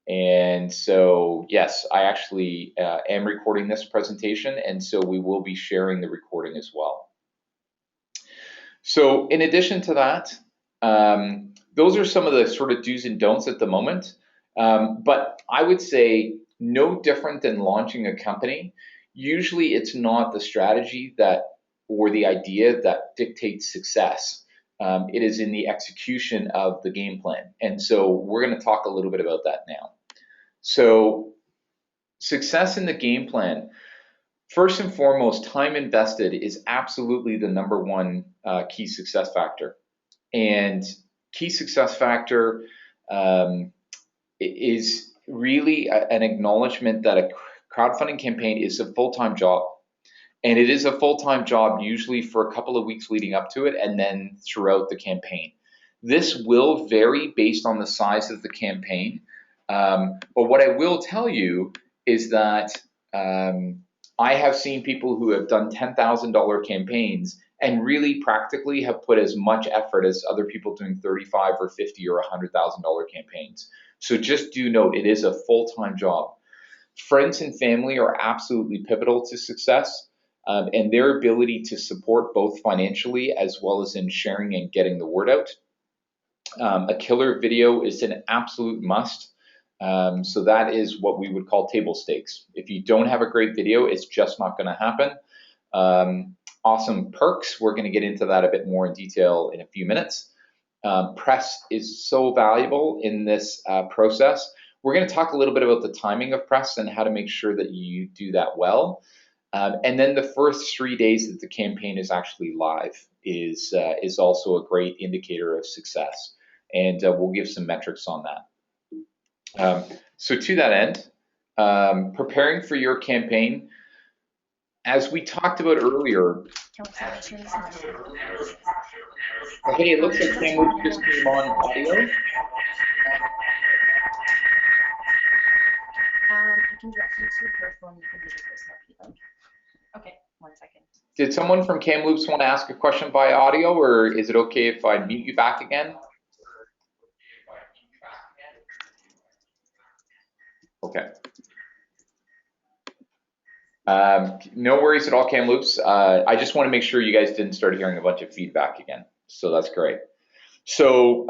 And so, yes, I actually am recording this presentation, and so we will be sharing the recording as well. So in addition to that, those are some of the sort of do's and don'ts at the moment. But I would say no different than launching a company. Usually it's not the strategy that or the idea that dictates success. It is in the execution of the game plan. And so we're going to talk a little bit about that now. So success in the game plan. First and foremost, time invested is absolutely the number one key success factor. And key success factor is really an acknowledgement that a crowdfunding campaign is a full-time job. And it is a full-time job usually for a couple of weeks leading up to it and then throughout the campaign. This will vary based on the size of the campaign. But what I will tell you is that I have seen people who have done $10,000 campaigns and really practically have put as much effort as other people doing $35,000 or $50,000 or $100,000 campaigns. So just do note, it is a full-time job. Friends and family are absolutely pivotal to success, and their ability to support both financially as well as in sharing and getting the word out. A killer video is an absolute must. So that is what we would call table stakes. If you don't have a great video, it's just not going to happen. Awesome perks. We're going to get into that a bit more in detail in a few minutes. Press is so valuable in this process. We're going to talk a little bit about the timing of press and how to make sure that you do that well. And then the first 3 days that the campaign is actually live is also a great indicator of success. And we'll give some metrics on that. So to that end, preparing for your campaign, as we talked about earlier. Okay, it looks like Kamloops just came on audio. I can direct you to your phone. You can do the voice. Okay, 1 second. Did someone from Kamloops want to ask a question via audio, or is it okay if I mute you back again? Okay. No worries at all, Kamloops. I just want to make sure you guys didn't start hearing a bunch of feedback again. So that's great. So,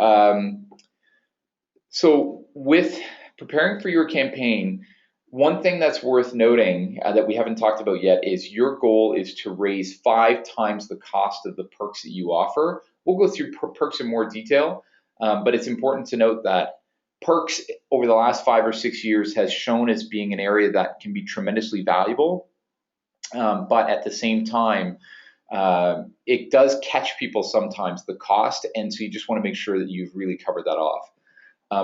with preparing for your campaign, one thing that's worth noting that we haven't talked about yet is your goal is to raise 5 times the cost of the perks that you offer. We'll go through perks in more detail, but it's important to note that perks over the last 5 or 6 years has shown as being an area that can be tremendously valuable, but at the same time, it does catch people sometimes, the cost, and so you just want to make sure that you've really covered that off.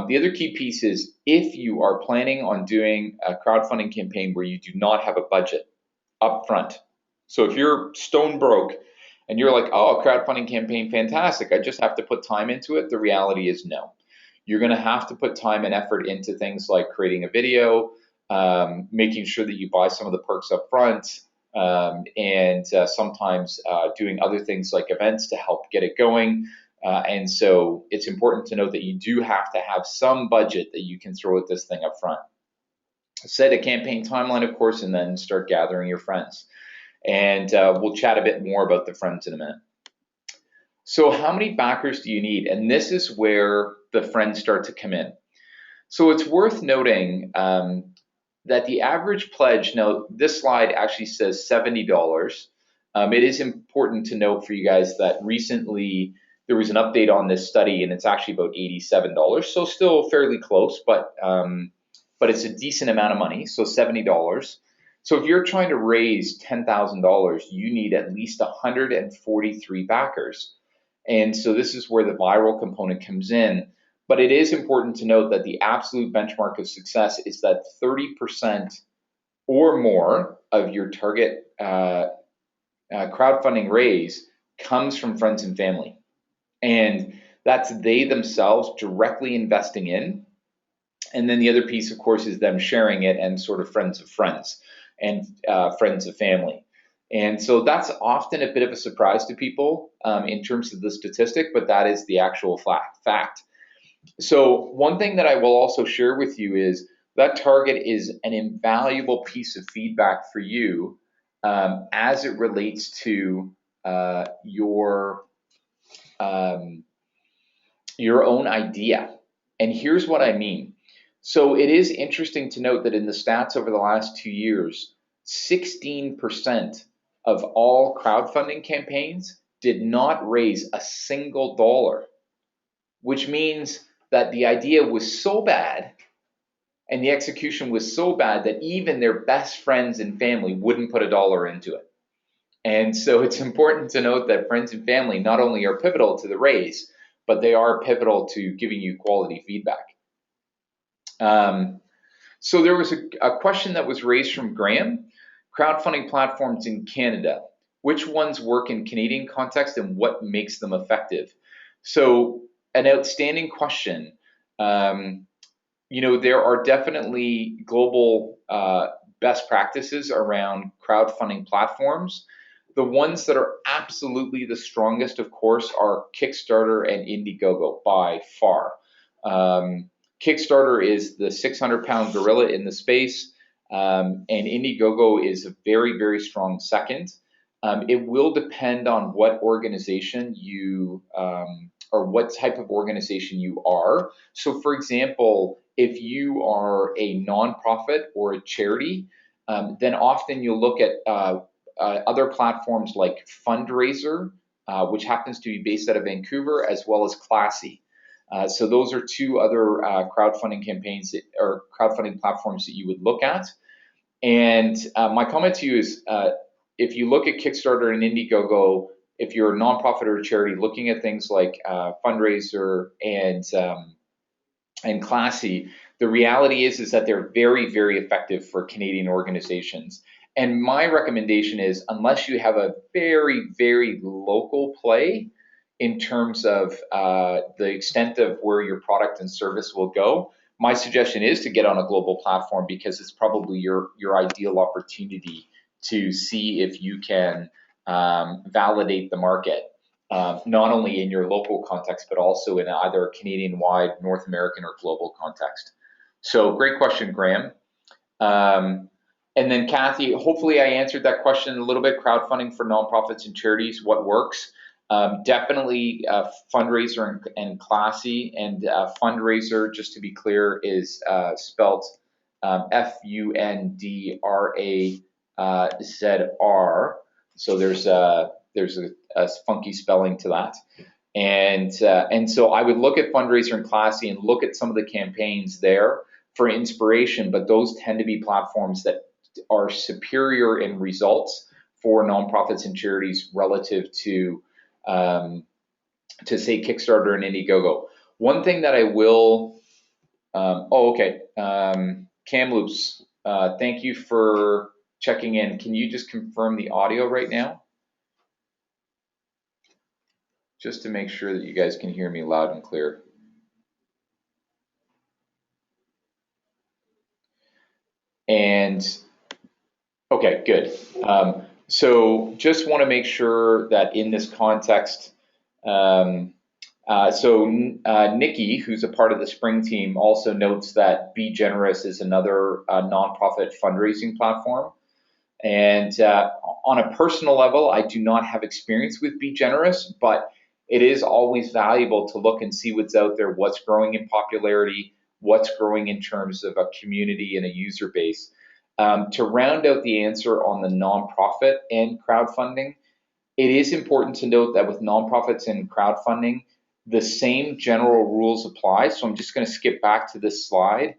The other key piece is if you are planning on doing a crowdfunding campaign where you do not have a budget up front. So if you're stone broke and you're like, oh, a crowdfunding campaign, fantastic, I just have to put time into it. The reality is no. You're going to have to put time and effort into things like creating a video, making sure that you buy some of the perks up front, and sometimes doing other things like events to help get it going. And so it's important to note that you do have to have some budget that you can throw at this thing up front. Set a campaign timeline, of course, and then start gathering your friends. And we'll chat a bit more about the friends in a minute. So how many backers do you need? And this is where the friends start to come in. So it's worth noting that the average pledge, now this slide actually says $70. It is important to note for you guys that recently there was an update on this study and it's actually about $87. So still fairly close, but it's a decent amount of money, so $70. So if you're trying to raise $10,000, you need at least 143 backers. And so this is where the viral component comes in. But it is important to note that the absolute benchmark of success is that 30% or more of your target crowdfunding raise comes from friends and family. And that's they themselves directly investing in. And then the other piece, of course, is them sharing it and sort of friends of friends and friends of family. And so that's often a bit of a surprise to people in terms of the statistic, but that is the actual fact. So one thing that I will also share with you is that target is an invaluable piece of feedback for you as it relates to your your own idea. And here's what I mean. So it is interesting to note that in the stats over the last 2 years, 16% of all crowdfunding campaigns did not raise a single dollar, which means that the idea was so bad and the execution was so bad that even their best friends and family wouldn't put a dollar into it. And so it's important to note that friends and family not only are pivotal to the raise, but they are pivotal to giving you quality feedback. So there was a question that was raised from Graham. Crowdfunding platforms in Canada, which ones work in Canadian context and what makes them effective? So an outstanding question. There are definitely global best practices around crowdfunding platforms. The ones that are absolutely the strongest, of course, are Kickstarter and Indiegogo by far. Kickstarter is the 600-pound gorilla in the space, and Indiegogo is a very, very strong second. It will depend on what organization you or what type of organization you are. So, for example, if you are a nonprofit or a charity, then often you'll look at other platforms like Fundraiser, which happens to be based out of Vancouver, as well as Classy. So those are two other crowdfunding campaigns or crowdfunding platforms that you would look at. And my comment to you is, if you look at Kickstarter and Indiegogo, if you're a nonprofit or a charity, looking at things like Fundraiser and Classy, the reality is that they're very, very effective for Canadian organizations. And my recommendation is, unless you have a very, very local play in terms of the extent of where your product and service will go, my suggestion is to get on a global platform, because it's probably your ideal opportunity to see if you can validate the market, not only in your local context, but also in either a Canadian-wide, North American, or global context. So great question, Graham. And then Kathy, hopefully I answered that question a little bit. Crowdfunding for nonprofits and charities, what works? Definitely Fundraiser and Classy. And Fundraiser, just to be clear, is spelt Fundrazr. So there's a funky spelling to that. And so I would look at Fundraiser and Classy and look at some of the campaigns there for inspiration, but those tend to be platforms that are superior in results for nonprofits and charities relative to say Kickstarter and Indiegogo. One thing that I will, Kamloops, thank you for checking in. Can you just confirm the audio right now? Just to make sure that you guys can hear me loud and clear. And okay, good. So just want to make sure that in this context, Nikki, who's a part of the Spring team, also notes that Be Generous is another nonprofit fundraising platform. And on a personal level, I do not have experience with Be Generous, but it is always valuable to look and see what's out there, what's growing in popularity, what's growing in terms of a community and a user base. To round out the answer on the nonprofit and crowdfunding, it is important to note that with nonprofits and crowdfunding, the same general rules apply. So I'm just going to skip back to this slide.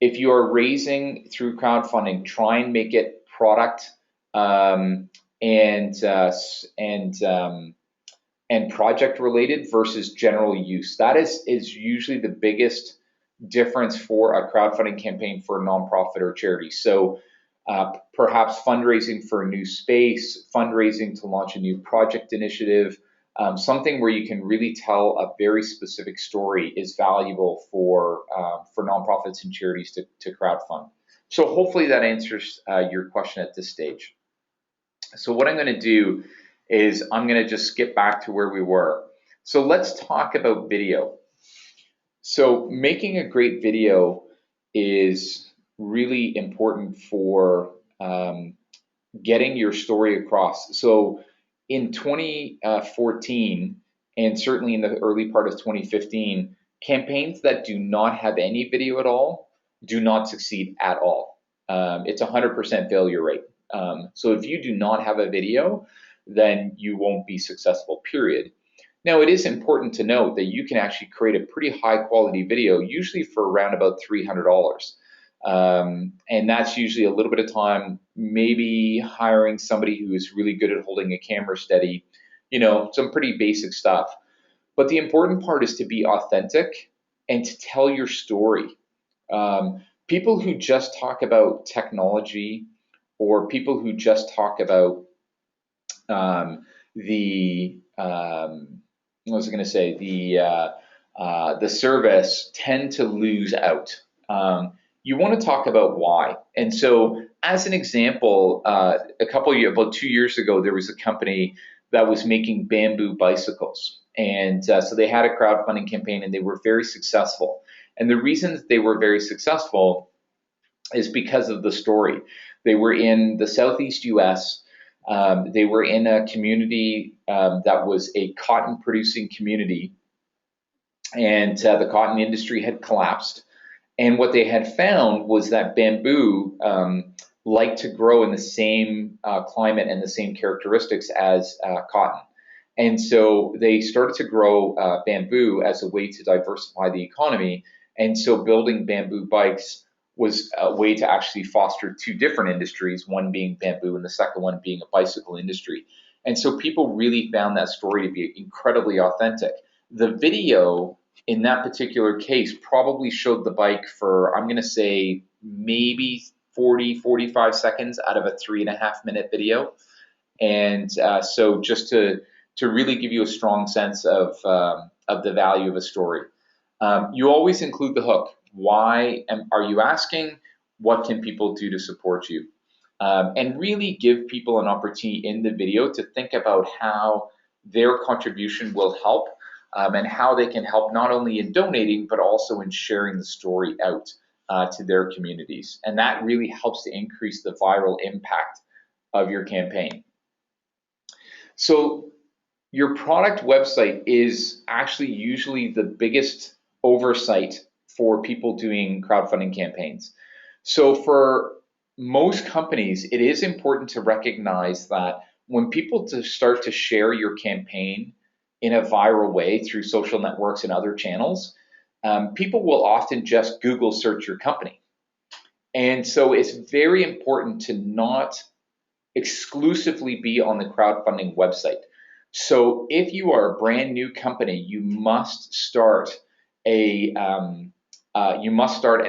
If you are raising through crowdfunding, try and make it product and project related versus general use. That is usually the biggest difference for a crowdfunding campaign for a nonprofit or charity. So perhaps fundraising for a new space, fundraising to launch a new project initiative, something where you can really tell a very specific story is valuable for nonprofits and charities to crowdfund. So hopefully that answers your question at this stage. So what I'm going to do is I'm going to just skip back to where we were. So let's talk about video. So making a great video is really important for getting your story across. So in 2014, and certainly in the early part of 2015, campaigns that do not have any video at all do not succeed at all. It's a 100% failure rate. So if you do not have a video, then you won't be successful, period. Now, it is important to note that you can actually create a pretty high quality video, usually for around about $300. And that's usually a little bit of time, maybe hiring somebody who is really good at holding a camera steady, some pretty basic stuff. But the important part is to be authentic and to tell your story. People who just talk about technology, or people who just talk about the what was I going to say? The service tend to lose out. You want to talk about why. And so, as an example, about 2 years ago, there was a company that was making bamboo bicycles, and so they had a crowdfunding campaign, and they were very successful. And the reason they were very successful is because of the story. They were in the Southeast U.S. They were in a community that was a cotton producing community, and the cotton industry had collapsed. And what they had found was that bamboo liked to grow in the same climate and the same characteristics as cotton. And so they started to grow bamboo as a way to diversify the economy. And so building bamboo bikes was a way to actually foster two different industries, one being bamboo and the second one being a bicycle industry. And so people really found that story to be incredibly authentic. The video in that particular case probably showed the bike for, I'm going to say, maybe 45 seconds out of a 3.5 minute video. And so just to really give you a strong sense of the value of a story. You always include the hook. Why are you asking? What can people do to support you? And really give people an opportunity in the video to think about how their contribution will help, and how they can help not only in donating, but also in sharing the story out to their communities. And that really helps to increase the viral impact of your campaign. So your product website is actually usually the biggest oversight for people doing crowdfunding campaigns. So for most companies, it is important to recognize that when people start to share your campaign in a viral way through social networks and other channels, people will often just Google search your company. And so it's very important to not exclusively be on the crowdfunding website. So if you are a brand new company, you must start and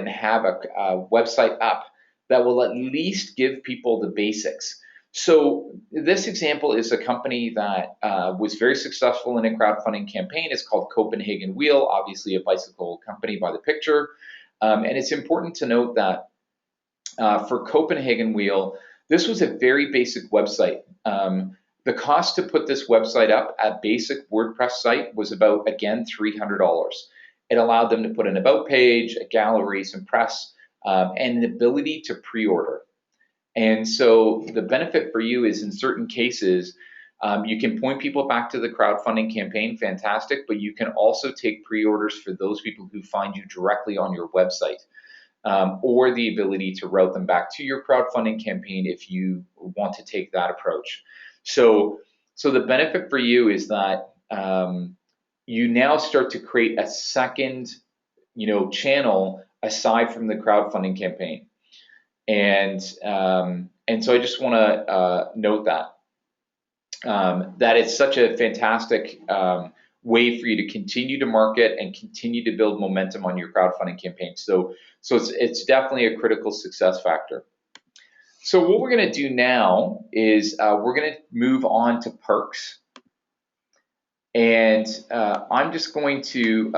have a website up that will at least give people the basics. So this example is a company that was very successful in a crowdfunding campaign. It's called Copenhagen Wheel, obviously a bicycle company by the picture. And it's important to note that for Copenhagen Wheel, this was a very basic website. The cost to put this website up, a basic WordPress site, was about, again, $300. It allowed them to put an about page, a gallery, some press, and an ability to pre-order. And so the benefit for you is in certain cases, you can point people back to the crowdfunding campaign, fantastic, but you can also take pre-orders for those people who find you directly on your website, or the ability to route them back to your crowdfunding campaign if you want to take that approach. So the benefit for you is that you now start to create a second, channel aside from the crowdfunding campaign. And so I just want to note that it's such a fantastic way for you to continue to market and continue to build momentum on your crowdfunding campaign. So it's definitely a critical success factor. So what we're going to do now is we're going to move on to perks. And I'm just going to,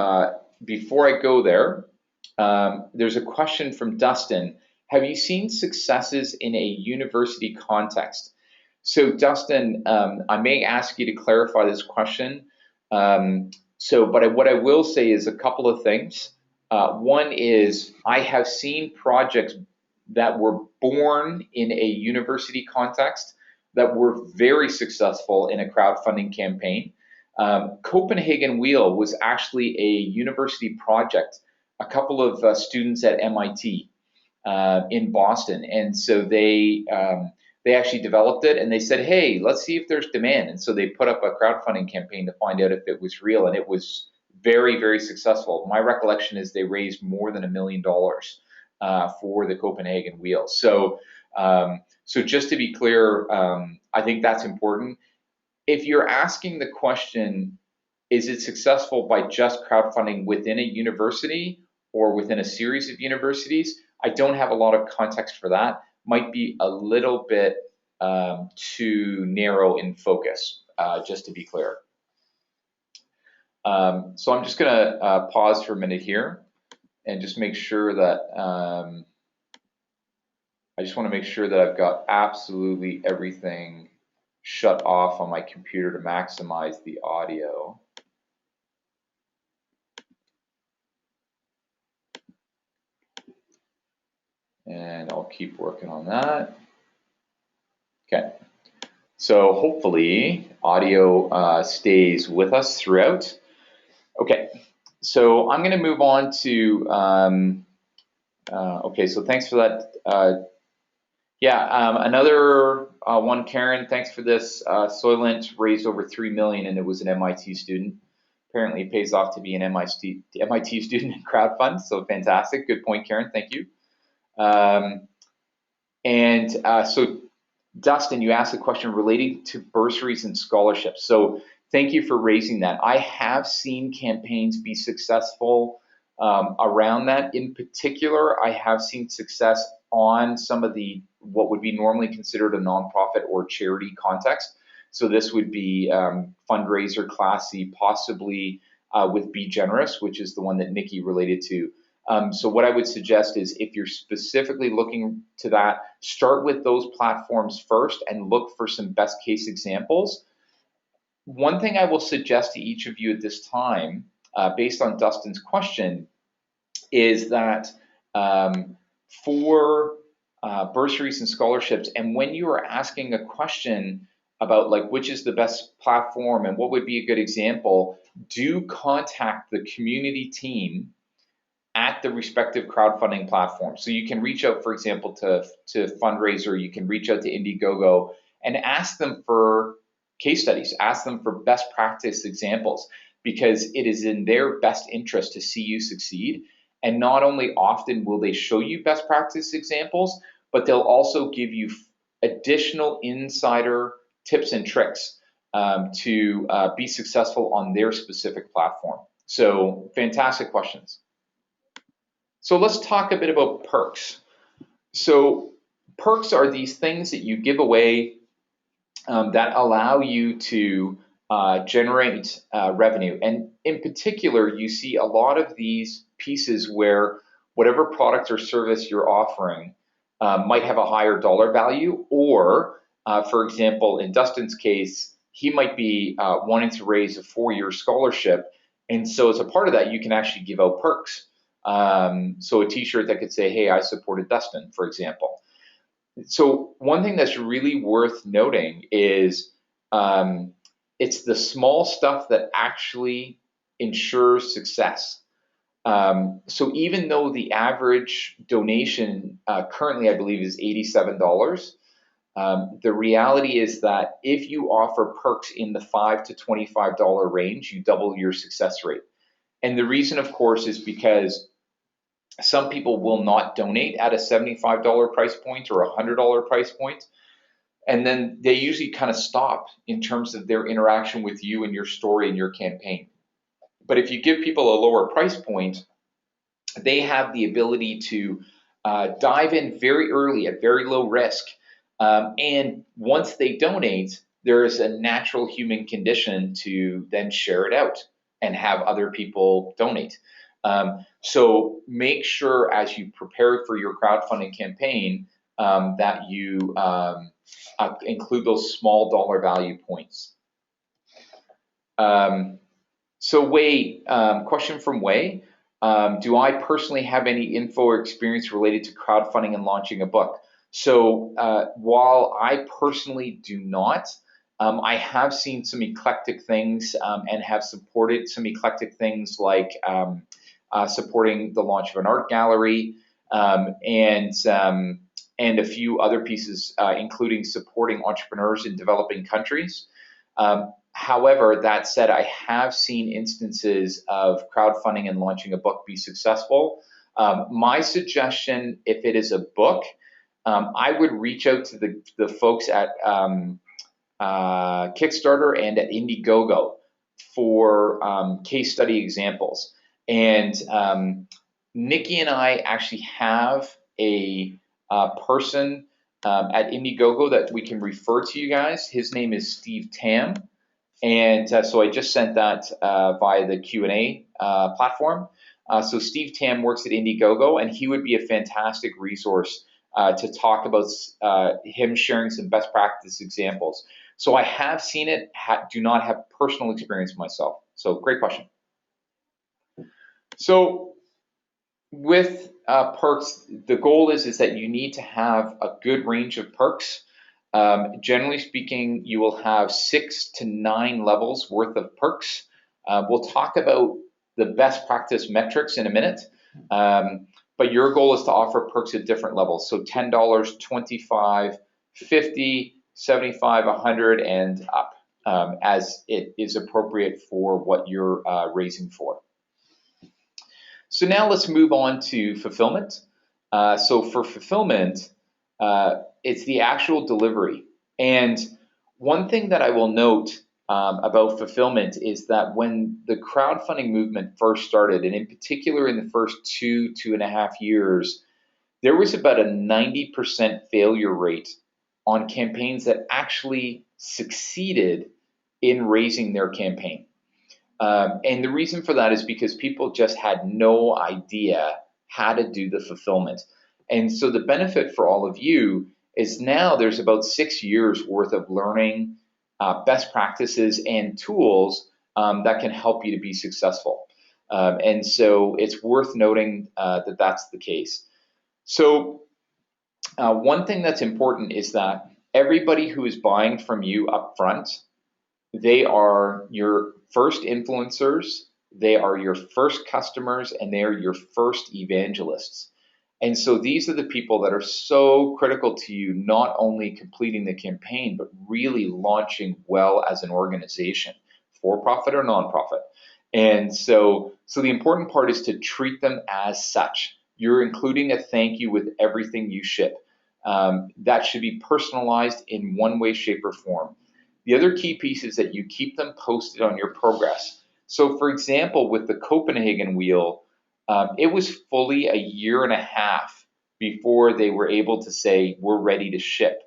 before I go there, there's a question from Dustin. Have you seen successes in a university context? So Dustin, I may ask you to clarify this question. But what I will say is a couple of things. One is I have seen projects that were born in a university context that were very successful in a crowdfunding campaign. Copenhagen Wheel was actually a university project, a couple of students at MIT in Boston, and so they actually developed it, and they said, hey, let's see if there's demand. And so they put up a crowdfunding campaign to find out if it was real, and it was very, very successful. My recollection is they raised more than $1 million for the Copenhagen Wheel. So just to be clear, I think that's important. If you're asking the question, is it successful by just crowdfunding within a university or within a series of universities? I don't have a lot of context for that. Might be a little bit too narrow in focus, just to be clear. So I'm just going to pause for a minute here and just make sure that I just want to make sure that I've got absolutely everything shut off on my computer to maximize the audio. And I'll keep working on that. Okay, so hopefully audio stays with us throughout. Okay, so I'm going to move on to, okay, so thanks for that. Another one, Karen, thanks for this. Soylent raised over $3 million and it was an MIT student. Apparently it pays off to be an MIT student in crowdfund, so fantastic. Good point, Karen, thank you. So Dustin, you asked a question relating to bursaries and scholarships. So thank you for raising that. I have seen campaigns be successful around that. In particular, I have seen success on some of the what would be normally considered a nonprofit or charity context. So this would be fundraiser, Class C, possibly with Be Generous, which is the one that Nikki related to. So what I would suggest is if you're specifically looking to that, start with those platforms first and look for some best case examples. One thing I will suggest to each of you at this time, based on Dustin's question, is that for bursaries and scholarships, and when you are asking a question about like which is the best platform and what would be a good example, do contact the community team at the respective crowdfunding platform. So you can reach out, for example, to Fundraiser, you can reach out to Indiegogo and ask them for case studies, ask them for best practice examples, because it is in their best interest to see you succeed. And not only often will they show you best practice examples, but they'll also give you additional insider tips and tricks to be successful on their specific platform. So fantastic questions. So let's talk a bit about perks. So perks are these things that you give away that allow you to generate revenue. And in particular, you see a lot of these pieces where whatever product or service you're offering might have a higher dollar value, or for example, in Dustin's case, he might be wanting to raise a 4-year scholarship. And so as a part of that, you can actually give out perks. So a t-shirt that could say, hey, I supported Dustin, for example. So one thing that's really worth noting is it's the small stuff that actually ensures success. So even though the average donation currently, I believe, is $87, the reality is that if you offer perks in the $5 to $25 range, you double your success rate. And the reason, of course, is because some people will not donate at a $75 price point or a $100 price point. And then they usually kind of stop in terms of their interaction with you and your story and your campaign. But if you give people a lower price point, they have the ability to dive in very early at very low risk. And once they donate, there is a natural human condition to then share it out and have other people donate. So make sure as you prepare for your crowdfunding campaign that you include those small dollar value points. So Wei, question from Wei. Do I personally have any info or experience related to crowdfunding and launching a book? So while I personally do not, I have seen some eclectic things and have supported some eclectic things like supporting the launch of an art gallery and a few other pieces, including supporting entrepreneurs in developing countries. However, that said, I have seen instances of crowdfunding and launching a book be successful. My suggestion, if it is a book, I would reach out to the folks at Kickstarter and at Indiegogo for case study examples. And Nikki and I actually have a person at Indiegogo that we can refer to you guys. His name is Steve Tam. And so I just sent that via the Q&A platform. So Steve Tam works at Indiegogo, and he would be a fantastic resource to talk about him sharing some best practice examples. So I have seen it, do not have personal experience myself. So great question. So with perks, the goal is that you need to have a good range of perks. Generally speaking, you will have 6 to 9 levels worth of perks. We'll talk about the best practice metrics in a minute, but your goal is to offer perks at different levels. So $10, $25, $50, $75, $100, and up, as it is appropriate for what you're raising for. So now let's move on to fulfillment. So for fulfillment, it's the actual delivery. And one thing that I will note about fulfillment is that when the crowdfunding movement first started, and in particular in the first 2.5 years, there was about a 90% failure rate on campaigns that actually succeeded in raising their campaign. And the reason for that is because people just had no idea how to do the fulfillment. And so the benefit for all of you is now there's about 6 years worth of learning best practices and tools that can help you to be successful. And so it's worth noting that that's the case. So one thing that's important is that everybody who is buying from you up front, they are your first influencers, they are your first customers, and they are your first evangelists. And so these are the people that are so critical to you, not only completing the campaign, but really launching well as an organization, for profit or nonprofit. And so the important part is to treat them as such. You're including a thank you with everything you ship. That should be personalized in one way, shape, or form. The other key piece is that you keep them posted on your progress. So for example, with the Copenhagen wheel, it was fully a year and a half before they were able to say, we're ready to ship.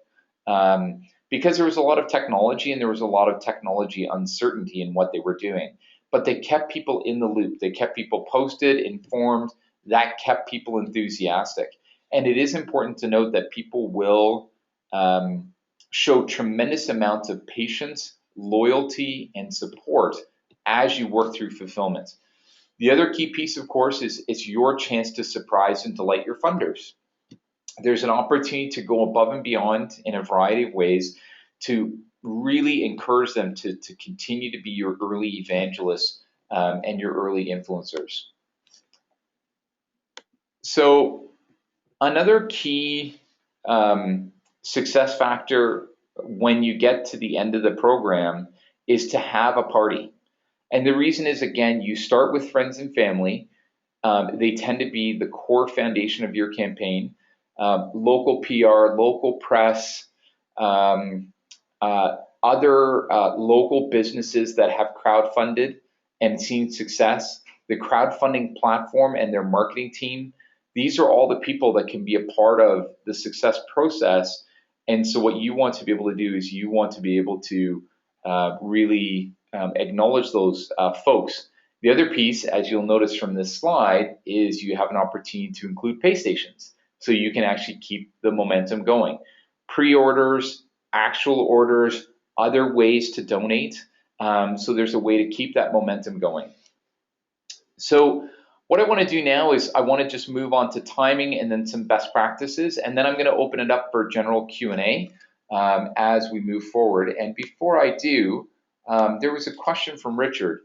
Because there was a lot of technology and there was a lot of technology uncertainty in what they were doing. But they kept people in the loop. They kept people posted, informed. That kept people enthusiastic. And it is important to note that people will show tremendous amounts of patience, loyalty, and support as you work through fulfillment. The other key piece, of course, is it's your chance to surprise and delight your funders. There's an opportunity to go above and beyond in a variety of ways to really encourage them to continue to be your early evangelists and your early influencers. So another key success factor when you get to the end of the program is to have a party. And the reason is, again, you start with friends and family. They tend to be the core foundation of your campaign. Local PR, local press, other local businesses that have crowdfunded and seen success, the crowdfunding platform and their marketing team. These are all the people that can be a part of the success process. And so what you want to be able to do is you want to be able to really acknowledge those folks. The other piece, as you'll notice from this slide, is you have an opportunity to include pay stations. So you can actually keep the momentum going. Pre-orders, actual orders, other ways to donate. So there's a way to keep that momentum going. So what I want to do now is I want to just move on to timing and then some best practices, and then I'm going to open it up for general Q&A as we move forward. And before I do, there was a question from Richard.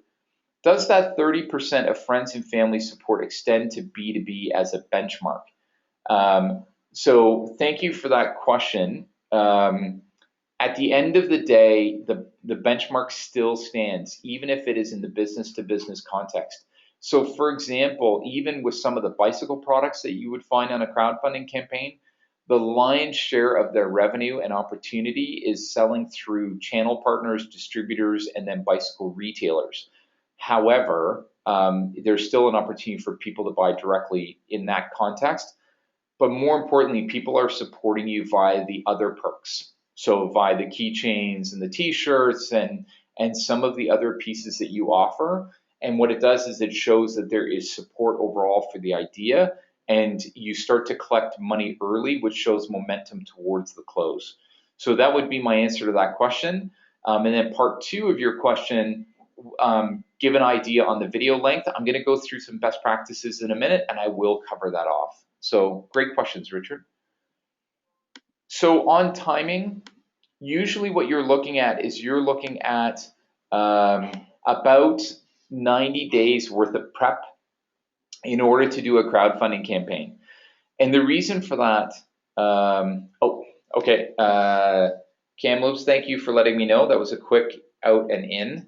Does that 30% of friends and family support extend to B2B as a benchmark? So thank you for that question. At the end of the day, the benchmark still stands, even if it is in the business-to-business context. So for example, even with some of the bicycle products that you would find on a crowdfunding campaign, the lion's share of their revenue and opportunity is selling through channel partners, distributors, and then bicycle retailers. However, there's still an opportunity for people to buy directly in that context. But more importantly, people are supporting you via the other perks. So via the keychains and the t-shirts and some of the other pieces that you offer. And what it does is it shows that there is support overall for the idea, and you start to collect money early, which shows momentum towards the close. So that would be my answer to that question. And then part two of your question, give an idea on the video length. I'm going to go through some best practices in a minute, and I will cover that off. So great questions, Richard. So on timing, usually what you're looking at is you're looking at about 90 days worth of prep in order to do a crowdfunding campaign. And the reason for that, Kamloops, thank you for letting me know. That was a quick out and in.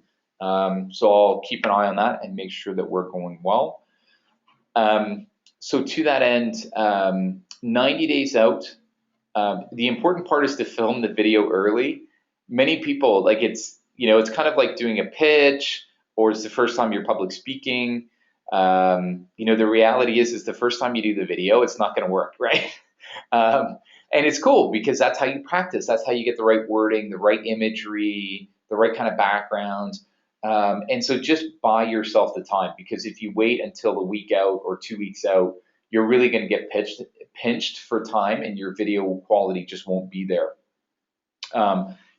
So I'll keep an eye on that and make sure that we're going well. So to that end, 90 days out, the important part is to film the video early. Many people, like it's kind of like doing a pitch, or it's the first time you're public speaking. The reality is the first time you do the video, it's not going to work, right? And it's cool because that's how you practice. That's how you get the right wording, the right imagery, the right kind of background. And so just buy yourself the time, because if you wait until a week out or 2 weeks out, you're really going to get pinched for time, and your video quality just won't be there.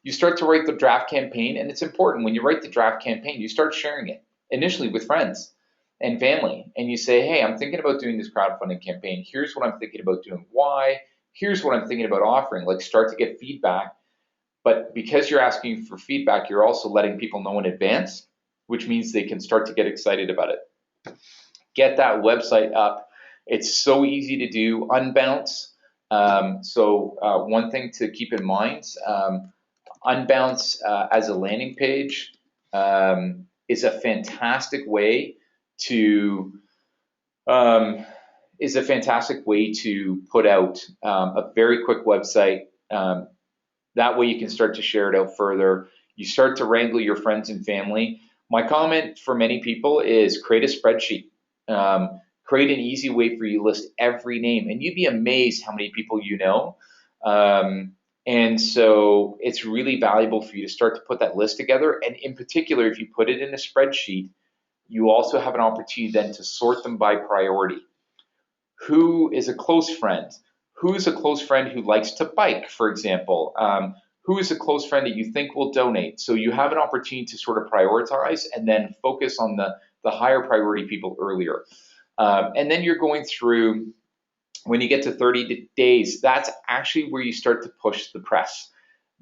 You start to write the draft campaign, and it's important when you write the draft campaign, you start sharing it initially with friends and family, and you say, hey, I'm thinking about doing this crowdfunding campaign. Here's what I'm thinking about doing. Why? Here's what I'm thinking about offering. Like, start to get feedback. But because you're asking for feedback, you're also letting people know in advance, which means they can start to get excited about it. Get that website up. It's so easy to do. Unbounce. One thing to keep in mind, Unbounce as a landing page is a fantastic way to put out a very quick website. That way you can start to share it out further. You start to wrangle your friends and family. My comment for many people is create a spreadsheet. Create an easy way for you to list every name, and you'd be amazed how many people you know. And so it's really valuable for you to start to put that list together. And in particular, if you put it in a spreadsheet, you also have an opportunity then to sort them by priority. Who is a close friend? Who is a close friend who likes to bike, for example? Who is a close friend that you think will donate? So you have an opportunity to sort of prioritize and then focus on the higher priority people earlier. And then you're going through, when you get to 30 days, that's actually where you start to push the press.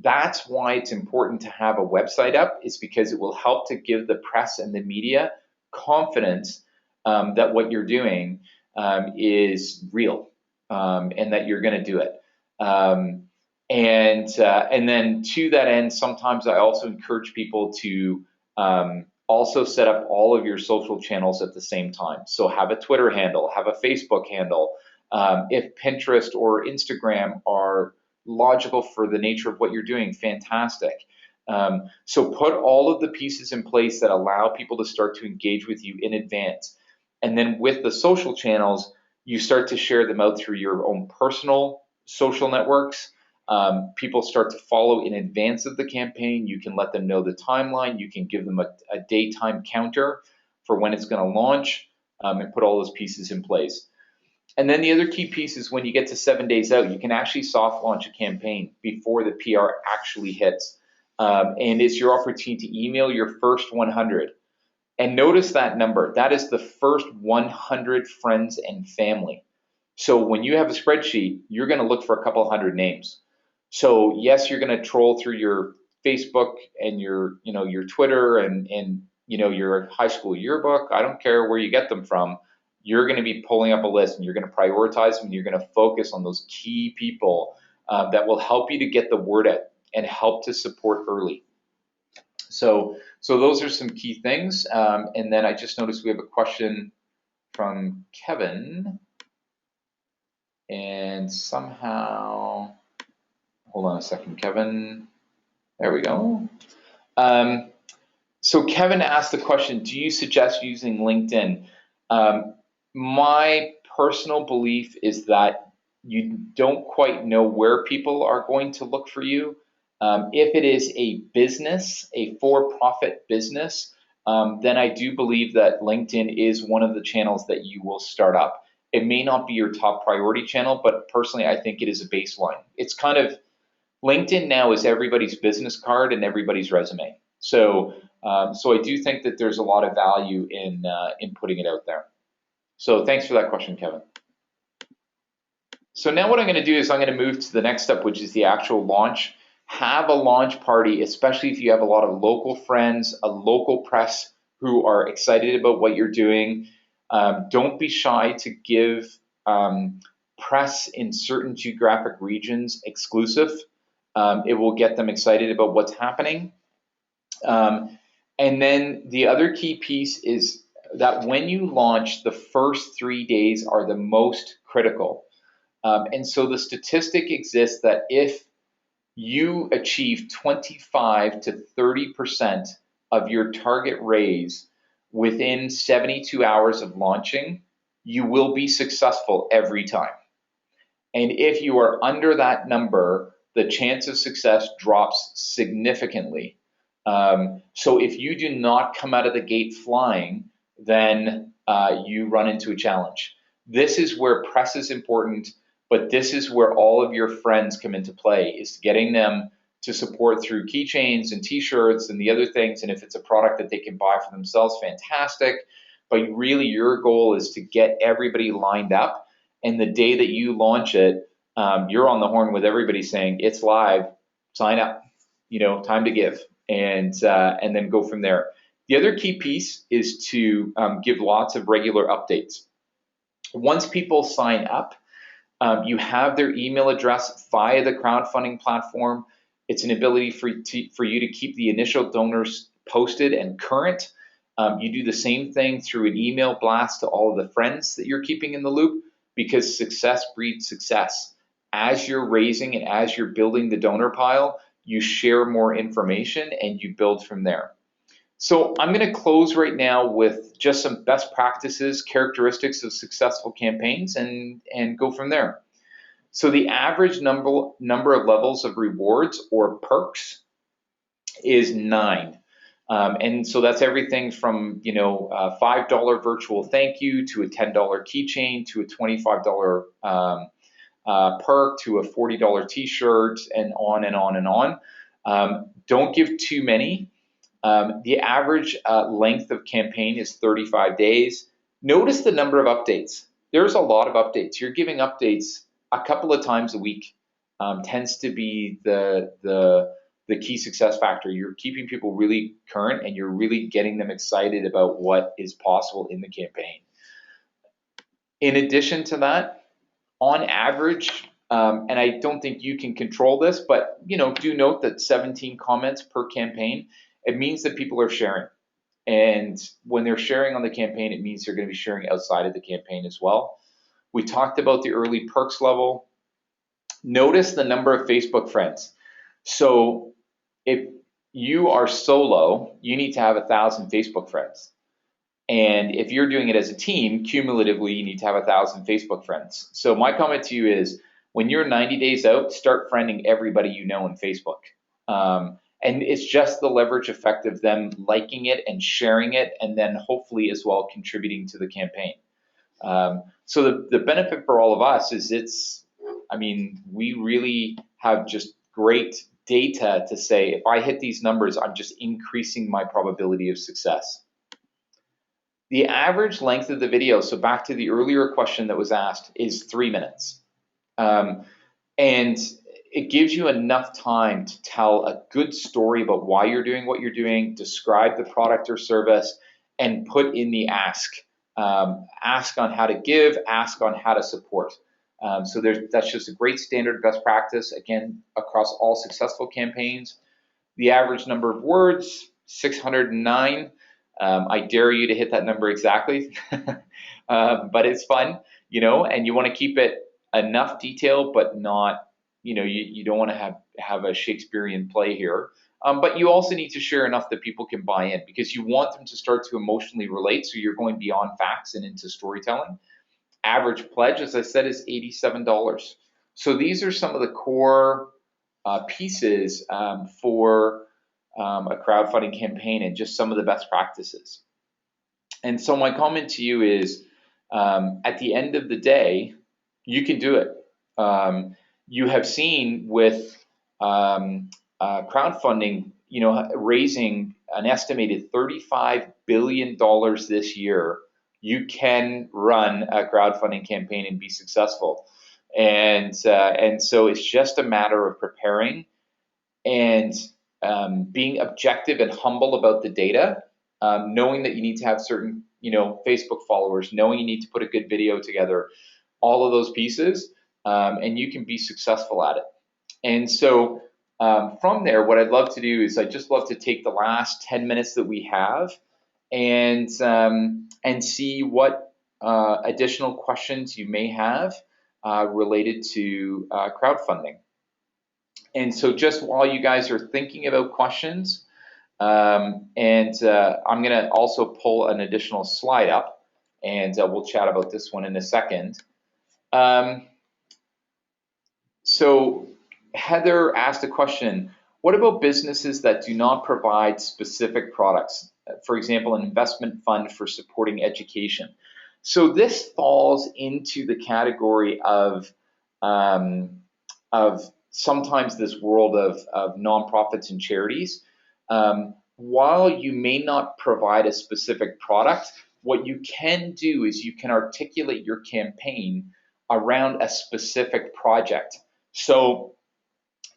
That's why it's important to have a website up. It's because it will help to give the press and the media confidence that what you're doing is real, and that you're going to do it. And then to that end, sometimes I also encourage people to also set up all of your social channels at the same time. So have a Twitter handle, have a Facebook handle. If Pinterest or Instagram are logical for the nature of what you're doing, fantastic. So put all of the pieces in place that allow people to start to engage with you in advance. And then with the social channels, you start to share them out through your own personal social networks. People start to follow in advance of the campaign. You can let them know the timeline. You can give them a daytime counter for when it's going to launch, and put all those pieces in place. And then the other key piece is when you get to 7 days out, you can actually soft launch a campaign before the PR actually hits. and it's your opportunity to email your first 100. And notice that number. That is the first 100 friends and family. So when you have a spreadsheet, you're going to look for a couple hundred names. So yes, you're going to troll through your Facebook and your Twitter and your high school yearbook. I don't care where you get them from. You're going to be pulling up a list and you're going to prioritize them and you're going to focus on those key people that will help you to get the word out and help to support early. So those are some key things. And then I just noticed we have a question from Kevin. And somehow, hold on a second, Kevin. There we go. So Kevin asked the question, do you suggest using LinkedIn? My personal belief is that you don't quite know where people are going to look for you. If it is a business, a for-profit business, then I do believe that LinkedIn is one of the channels that you will start up. It may not be your top priority channel, but personally, I think it is a baseline. It's kind of, LinkedIn now is everybody's business card and everybody's resume. So I do think that there's a lot of value in putting it out there. So thanks for that question, Kevin. So now what I'm going to do is I'm going to move to the next step, which is the actual launch. Have a launch party, especially if you have a lot of local friends, a local press who are excited about what you're doing. Don't be shy to give press in certain geographic regions exclusive. It will get them excited about what's happening. And then the other key piece is that when you launch, the first 3 days are the most critical. And so the statistic exists that if you achieve 25 to 30% of your target raise within 72 hours of launching, you will be successful every time. And if you are under that number, the chance of success drops significantly. So if you do not come out of the gate flying, then you run into a challenge. This is where press is important, but this is where all of your friends come into play, is getting them to support through keychains and t-shirts and the other things. And if it's a product that they can buy for themselves, fantastic. But really your goal is to get everybody lined up. And the day that you launch it, you're on the horn with everybody saying, it's live, sign up, time to give, and then go from there. The other key piece is to give lots of regular updates. Once people sign up, you have their email address via the crowdfunding platform. It's an ability for you to keep the initial donors posted and current. You do the same thing through an email blast to all of the friends that you're keeping in the loop, because success breeds success. As you're raising and as you're building the donor pile, you share more information and you build from there. So I'm going to close right now with just some best practices, characteristics of successful campaigns, and go from there. So the average number of levels of rewards or perks is 9. And so that's everything from a $5 virtual thank you to a $10 keychain to a $25 perk to a $40 t-shirt, and on and on and on. Don't give too many. The average length of campaign is 35 days. Notice the number of updates. There's a lot of updates. You're giving updates a couple of times a week. Tends to be the key success factor. You're keeping people really current and you're really getting them excited about what is possible in the campaign. In addition to that, on average, and I don't think you can control this, but do note that 17 comments per campaign, it means that people are sharing. And when they're sharing on the campaign, it means they're going to be sharing outside of the campaign as well. We talked about the early perks level. Notice the number of Facebook friends. So if you are solo, you need to have 1,000 Facebook friends. And if you're doing it as a team, cumulatively, you need to have 1,000 Facebook friends. So my comment to you is, when you're 90 days out, start friending everybody you know on Facebook. And it's just the leverage effect of them liking it and sharing it, and then hopefully as well contributing to the campaign. So the benefit for all of us is we really have just great data to say, if I hit these numbers, I'm just increasing my probability of success. The average length of the video, so back to the earlier question that was asked, is 3 minutes. And it gives you enough time to tell a good story about why you're doing what you're doing, describe the product or service, and put in the ask. Ask on how to give, ask on how to support. So that's just a great standard best practice, again, across all successful campaigns. The average number of words, 609. I dare you to hit that number exactly, but it's fun, and you want to keep it enough detail, but not, you don't want to have a Shakespearean play here. But you also need to share enough that people can buy in, because you want them to start to emotionally relate. So you're going beyond facts and into storytelling. Average pledge, as I said, is $87. So these are some of the core pieces for a crowdfunding campaign, and just some of the best practices. And so my comment to you is, at the end of the day, you can do it. You have seen with crowdfunding, raising an estimated $35 billion this year, you can run a crowdfunding campaign and be successful. And so it's just a matter of preparing and being objective and humble about the data, knowing that you need to have certain, Facebook followers, knowing you need to put a good video together, all of those pieces, and you can be successful at it. And so from there, what I'd love to do is I'd just love to take the last 10 minutes that we have and see what additional questions you may have related to crowdfunding. And so just while you guys are thinking about questions, I'm going to also pull an additional slide up, and we'll chat about this one in a second. So Heather asked a question, what about businesses that do not provide specific products? For example, an investment fund for supporting education. So this falls into the category of sometimes this world of nonprofits and charities. While you may not provide a specific product, what you can do is you can articulate your campaign around a specific project. So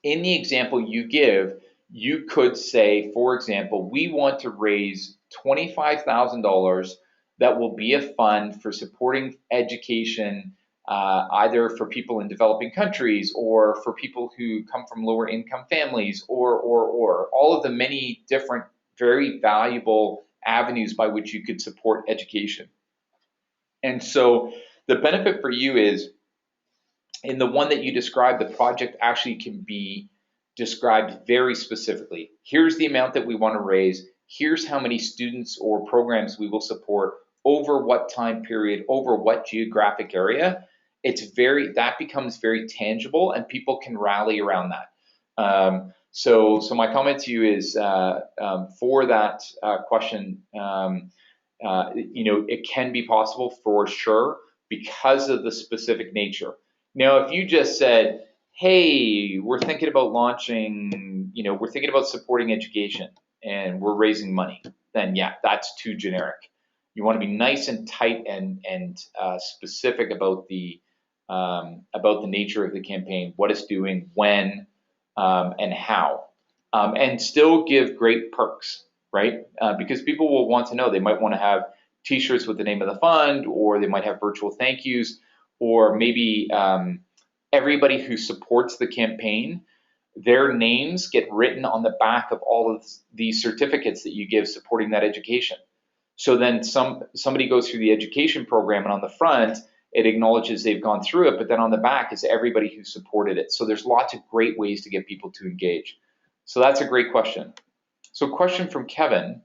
in the example you give, you could say, for example, we want to raise $25,000 that will be a fund for supporting education, either for people in developing countries or for people who come from lower income families, or all of the many different very valuable avenues by which you could support education. And so the benefit for you is, in the one that you described, the project actually can be described very specifically. Here's the amount that we want to raise. Here's how many students or programs we will support, over what time period, over what geographic area. That becomes very tangible, and people can rally around that. So my comment to you is, for that question, it can be possible for sure, because of the specific nature. Now, if you just said, hey, we're thinking about launching, we're thinking about supporting education and we're raising money, then yeah, that's too generic. You want to be nice and tight and specific about the nature of the campaign, what it's doing, when, and how, and still give great perks, right? Because people will want to know. They might want to have T-shirts with the name of the fund, or they might have virtual thank yous, or maybe everybody who supports the campaign, their names get written on the back of all of these certificates that you give supporting that education. So then somebody goes through the education program, and on the front, it acknowledges they've gone through it, but then on the back is everybody who supported it. So there's lots of great ways to get people to engage. So that's a great question. So question from Kevin,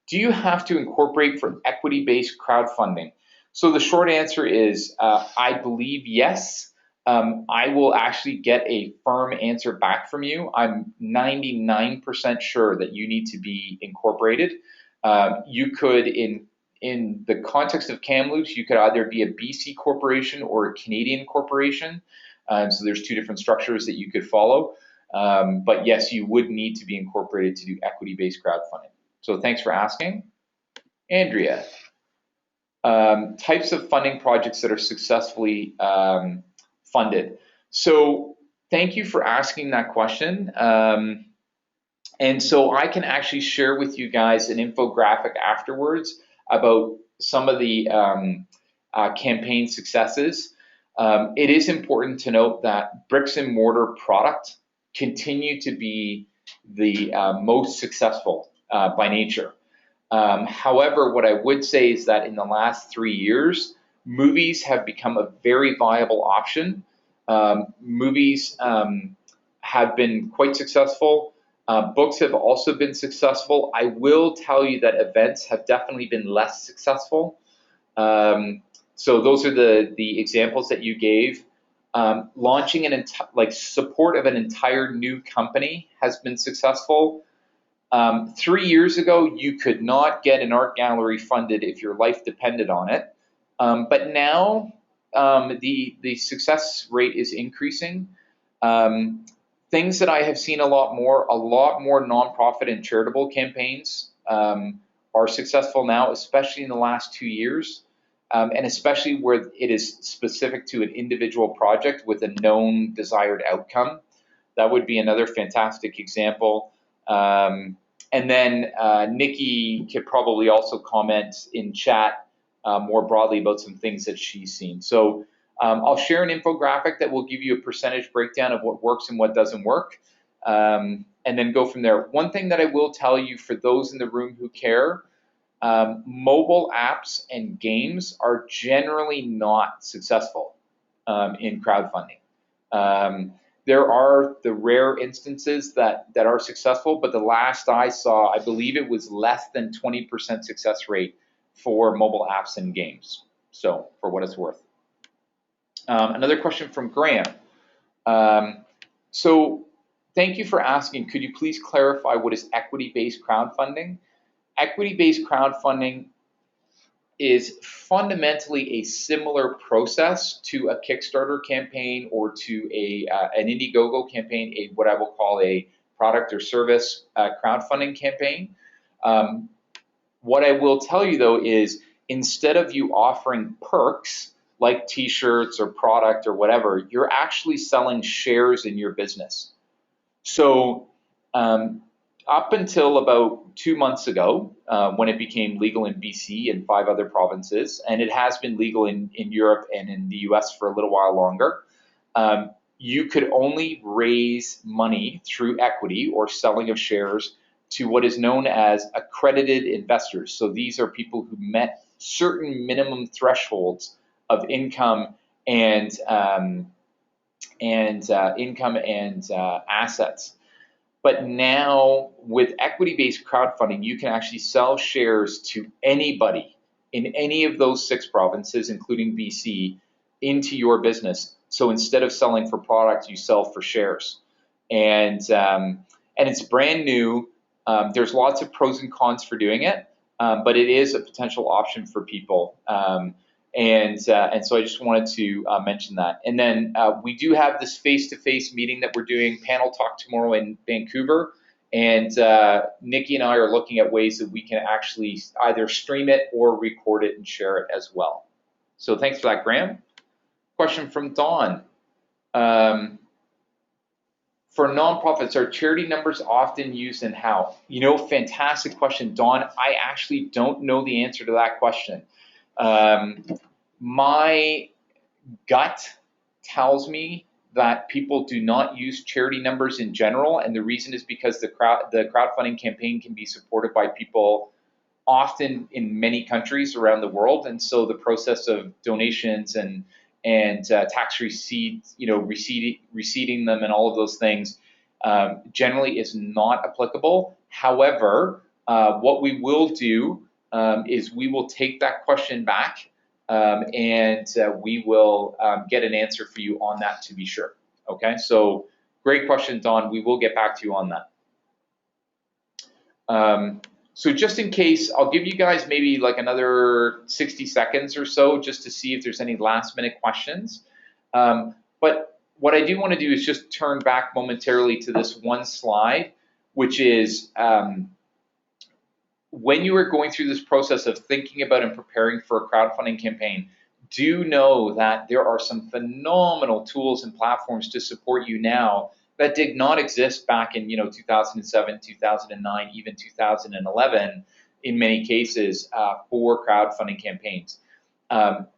do you have to incorporate for equity-based crowdfunding? So the short answer is, I believe yes. I will actually get a firm answer back from you. I'm 99% sure that you need to be incorporated. You could, in the context of Kamloops, you could either be a BC corporation or a Canadian corporation. So there's two different structures that you could follow. But yes, you would need to be incorporated to do equity-based crowdfunding. So thanks for asking. Andrea, types of funding projects that are successfully funded. So thank you for asking that question. And so I can actually share with you guys an infographic afterwards about some of the campaign successes. It is important to note that bricks and mortar product continue to be the most successful by nature. However, what I would say is that in the last 3 years, movies have become a very viable option. Movies have been quite successful. Books have also been successful. I will tell you that events have definitely been less successful. So those are the examples that you gave. Launching support of an entire new company has been successful. 3 years ago, you could not get an art gallery funded if your life depended on it. But now the success rate is increasing. Things that I have seen a lot more nonprofit and charitable campaigns are successful now, especially in the last 2 years, and especially where it is specific to an individual project with a known desired outcome. That would be another fantastic example. And then Nikki could probably also comment in chat more broadly about some things that she's seen. So I'll share an infographic that will give you a percentage breakdown of what works and what doesn't work, and then go from there. One thing that I will tell you for those in the room who care, mobile apps and games are generally not successful in crowdfunding. There are the rare instances that are successful, but the last I saw, I believe it was less than 20% success rate for mobile apps and games. So for what it's worth. Another question from Graham. So thank you for asking, could you please clarify what is equity-based crowdfunding? Equity-based crowdfunding is fundamentally a similar process to a Kickstarter campaign or to an Indiegogo campaign, what I will call a product or service crowdfunding campaign. What I will tell you though is instead of you offering perks like t-shirts or product or whatever, you're actually selling shares in your business. So up until about 2 months ago, when it became legal in BC and 5 other provinces, and it has been legal in Europe and in the US for a little while longer, you could only raise money through equity or selling of shares to what is known as accredited investors. So these are people who met certain minimum thresholds of income and assets. But now with equity-based crowdfunding, you can actually sell shares to anybody in any of those 6 provinces, including BC, into your business. So instead of selling for products, you sell for shares. And it's brand new. There's lots of pros and cons for doing it, but it is a potential option for people. And so I just wanted to mention that. And then we do have this face-to-face meeting that we're doing, panel talk tomorrow in Vancouver. And Nikki and I are looking at ways that we can actually either stream it or record it and share it as well. So thanks for that, Graham. Question from Dawn. For nonprofits, are charity numbers often used and how? You know, fantastic question, Dawn. I actually don't know the answer to that question. My gut tells me that people do not use charity numbers in general, and the reason is because the crowdfunding campaign can be supported by people often in many countries around the world, and so the process of donations and tax receipts, receipting them and all of those things generally is not applicable. However, what we will do is we will take that question back and we will get an answer for you on that to be sure. Okay, so great question, Don. We will get back to you on that. So just in case, I'll give you guys maybe like another 60 seconds or so just to see if there's any last minute questions. But what what I do want to do is just turn back momentarily to this one slide, which is when you are going through this process of thinking about and preparing for a crowdfunding campaign, do know that there are some phenomenal tools and platforms to support you now that did not exist back in 2007, 2009, even 2011 in many cases for crowdfunding campaigns.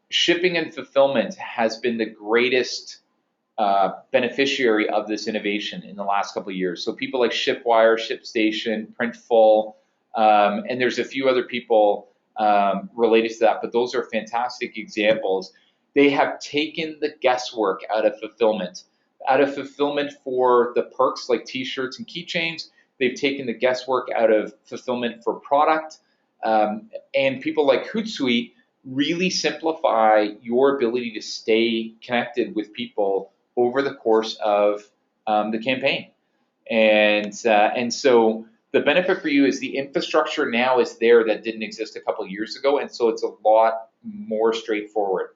Shipping and fulfillment has been the greatest beneficiary of this innovation in the last couple of years. So people like Shipwire, ShipStation, Printful, and there's a few other people related to that, but those are fantastic examples. They have taken the guesswork out of fulfillment for the perks like t-shirts and keychains. They've taken the guesswork out of fulfillment for product, and people like Hootsuite really simplify your ability to stay connected with people over the course of the campaign. And so the benefit for you is the infrastructure now is there that didn't exist a couple of years ago, and so it's a lot more straightforward.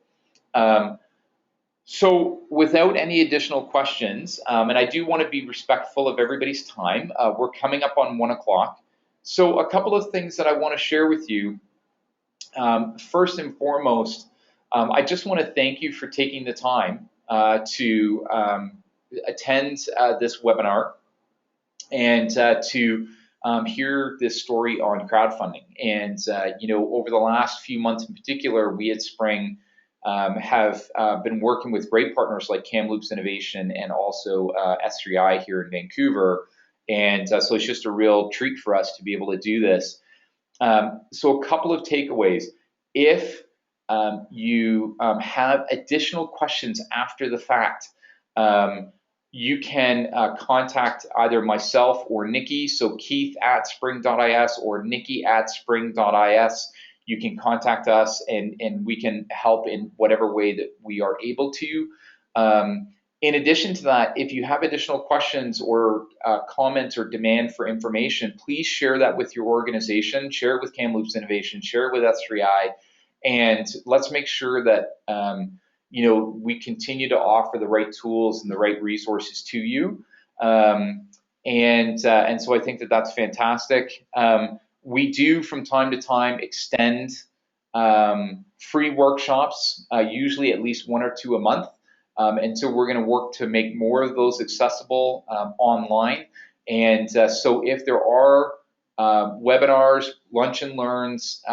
So without any additional questions, and I do want to be respectful of everybody's time, we're coming up on 1 o'clock. So a couple of things that I want to share with you. First and foremost, I just want to thank you for taking the time to attend this webinar and to hear this story on crowdfunding. And over the last few months in particular, we at Spring have been working with great partners like Kamloops Innovation and also S3I here in Vancouver. And so it's just a real treat for us to be able to do this. So a couple of takeaways. If you have additional questions after the fact, you can contact either myself or Nikki, so keith@spring.is or nikki@spring.is. You can contact us and we can help in whatever way that we are able to. In addition to that, if you have additional questions or comments or demand for information, please share that with your organization, share it with Kamloops Innovation, share it with S3I, and let's make sure that we continue to offer the right tools and the right resources to you. And so I think that that's fantastic. We do from time to time extend free workshops, usually at least 1 or 2 a month. And so we're going to work to make more of those accessible online. And so if there are webinars, lunch and learns,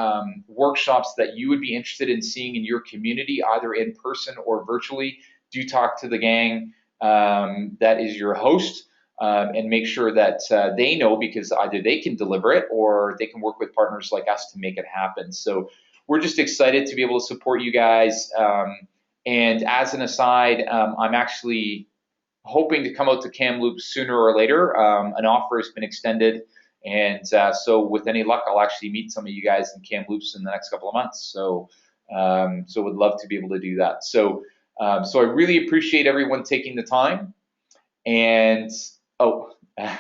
workshops that you would be interested in seeing in your community, either in person or virtually, do talk to the gang that is your host and make sure that they know, because either they can deliver it or they can work with partners like us to make it happen. So we're just excited to be able to support you guys. And as an aside, I'm actually hoping to come out to Kamloops sooner or later. An offer has been extended. And so with any luck, I'll actually meet some of you guys in Kamloops in the next couple of months. So would love to be able to do that. So I really appreciate everyone taking the time. And, I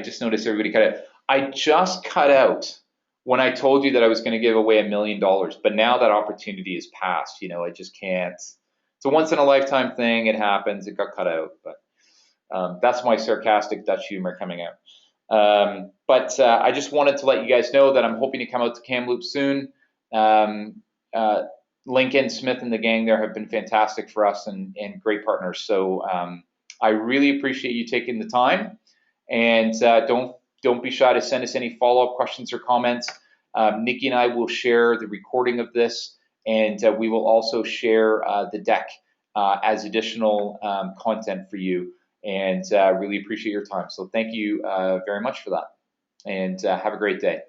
just noticed everybody cut out. I just cut out when I told you that I was going to give away $1 million, but now that opportunity is passed. I just can't. It's a once in a lifetime thing. It happens. It got cut out, but that's my sarcastic Dutch humor coming out. But I just wanted to let you guys know that I'm hoping to come out to Kamloops soon. Lincoln, Smith, and the gang there have been fantastic for us and great partners. So I really appreciate you taking the time. And don't be shy to send us any follow-up questions or comments. Nikki and I will share the recording of this, and we will also share the deck as additional content for you. And really appreciate your time. So thank you very much for that. And have a great day.